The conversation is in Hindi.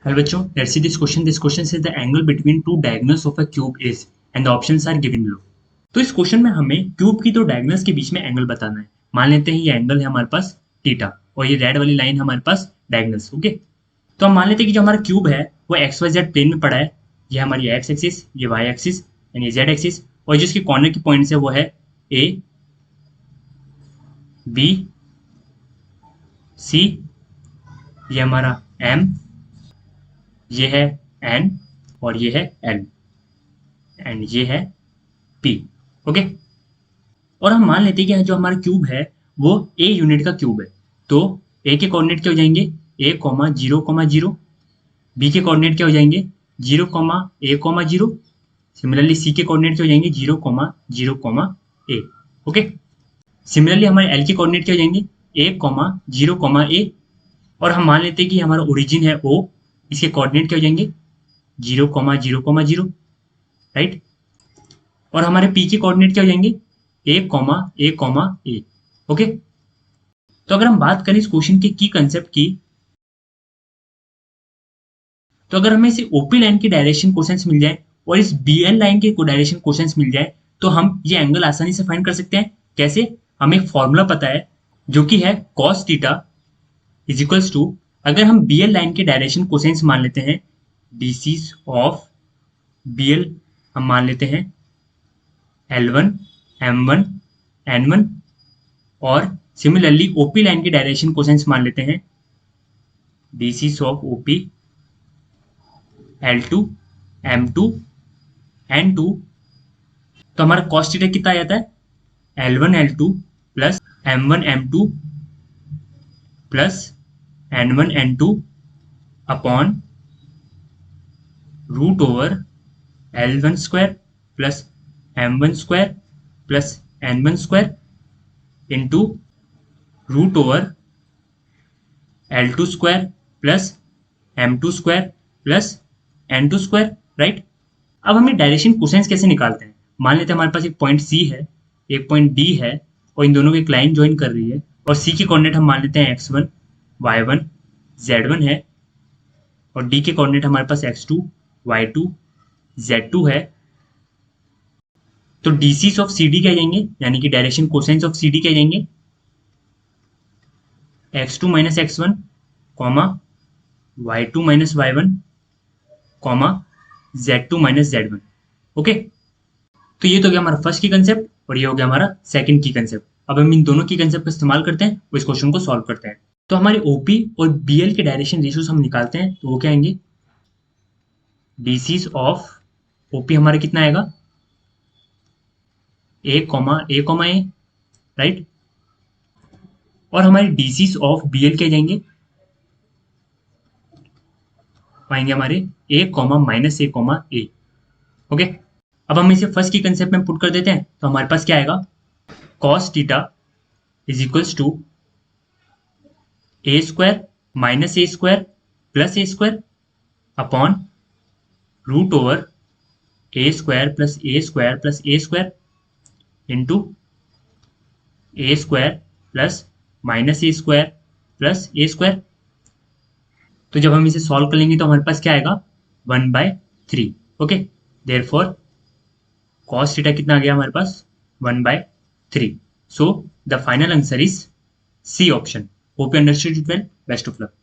Hello बच्चों, let's see this question. This question says the angle between two diagonals of a cube is and the options are given below. तो इस क्वेश्चन में हमें क्यूब की दो डायगोनल्स के बीच में एंगल बताना है. मान लेते हैं ये एंगल है हमारे पास थीटा और ये रेड वाली लाइन हमारे पास डायगोनल्स. ओके, तो हम मान लेते हैं कि जो हमारा क्यूब है वो एक्स वाई जेड प्लेन में पड़ा है. ये हमारी एक्स एक्सिस, ये वाई एक्सिस एंड ये जेड एक्सिस, और जिसकी कॉर्नर की पॉइंट्स है वो है ए बी सी, ये हमारा एम, ये है एन और ये है एल एंड ये है पी. ओके, और हम मान लेते हैं कि जो हमारा क्यूब है वो ए यूनिट का क्यूब है. तो ए के कोऑर्डिनेट क्या हो जाएंगे? ए कॉमा जीरो, बी के कोऑर्डिनेट क्या हो जाएंगे? Zero comma zero. Similarly C के कोऑर्डिनेट क्या हो जाएंगे? Zero comma A. Okay, similarly हमारे एल के कोऑर्डिनेट क्या हो जाएंगे? A comma A. और हम मान लेते हैं कि हमारा ओरिजिन है ओ, इसके कोऑर्डिनेट क्या हो जाएंगे? Zero comma zero, right. और हमारे पी के कोऑर्डिनेट क्या हो जाएंगे? A comma A. ओके, तो अगर हम बात करें इस क्वेश्चन के की कंसेप्ट की, तो अगर हमें इसे ओपी लाइन की डायरेक्शन क्वेश्चंस मिल जाए और इस बीएल लाइन के डायरेक्शन क्वेश्चंस मिल जाए तो हम ये एंगल आसानी से फाइंड कर सकते हैं. कैसे? हमें एक फॉर्मूला पता है जो कि है cos theta is equals to, अगर हम बीएल लाइन के डायरेक्शन कोसाइंस मान लेते हैं, बेसिस ऑफ बीएल हम मान लेते हैं L1 M1 N1, और सिमिलरली ओपी लाइन के डायरेक्शन कोसाइंस मान लेते हैं basis of OP L2 M2 N2. तो हमारा cos थीटा कितना आ जाता है? L1 L2 plus M1 M2 plus N1 N2 upon root over L1 square plus M1 square plus N1 square into root over L2 square plus M2 square plus N2 square, right. अब हमें डायरेक्शन कोसाइंस कैसे निकालते हैं? मान लेते हैं हमारे पास एक पॉइंट C है, एक पॉइंट D है और इन दोनों की एक लाइन ज्वाइन कर रही है, और C के कोऑर्डिनेट हम मान लेते हैं x1 y1 z1 है, और D के कोऑर्डिनेट हमारे पास x2 y2 z2 है. तो डीसीस ऑफ CD क्या जाएंगे, यानी कि डायरेक्शन कोसाइंस ऑफ CD क्या जाएंगे? x2 minus x1 comma y2 minus y1 comma z2 minus z1. Okay, तो ये तो गया हमारा फर्स्ट की कंसेप्ट और ये हो गया हमारा सेकंड की कंसेप्ट. अब हम इन दोनों की कंसेप्ट का इस्तेमाल करते हैं और इस क्वेश्चन को सॉल्व करते हैं. तो हमारे ओपी और बीएल के डायरेक्शन रेशियोज हम निकालते हैं, तो वो क्या आएंगे? डीसीस ऑफ ओपी हमारा कितना आएगा? ए, राइट. और हमारे डीसीस ऑफ बीएल क्या जाएंगे? पाएंगे हमारे ए माइनस ए. ओके, अब हम इसे फर्स्ट की कंसेप्ट में पुट कर देते हैं, तो हमारे पास क्या आएगा? cos theta is equals to A square minus A square plus A square upon root over A square plus A square plus A square into A square plus minus A square plus A square. तो जब हम इसे सॉल्व कर लेंगे तो हमारे पास क्या आएगा? 1/3. ओके, देयरफॉर cos थीटा कितना आ गया हमारे पास? 1/3. So the final answer is C option. Hope you understood it well. Best of luck.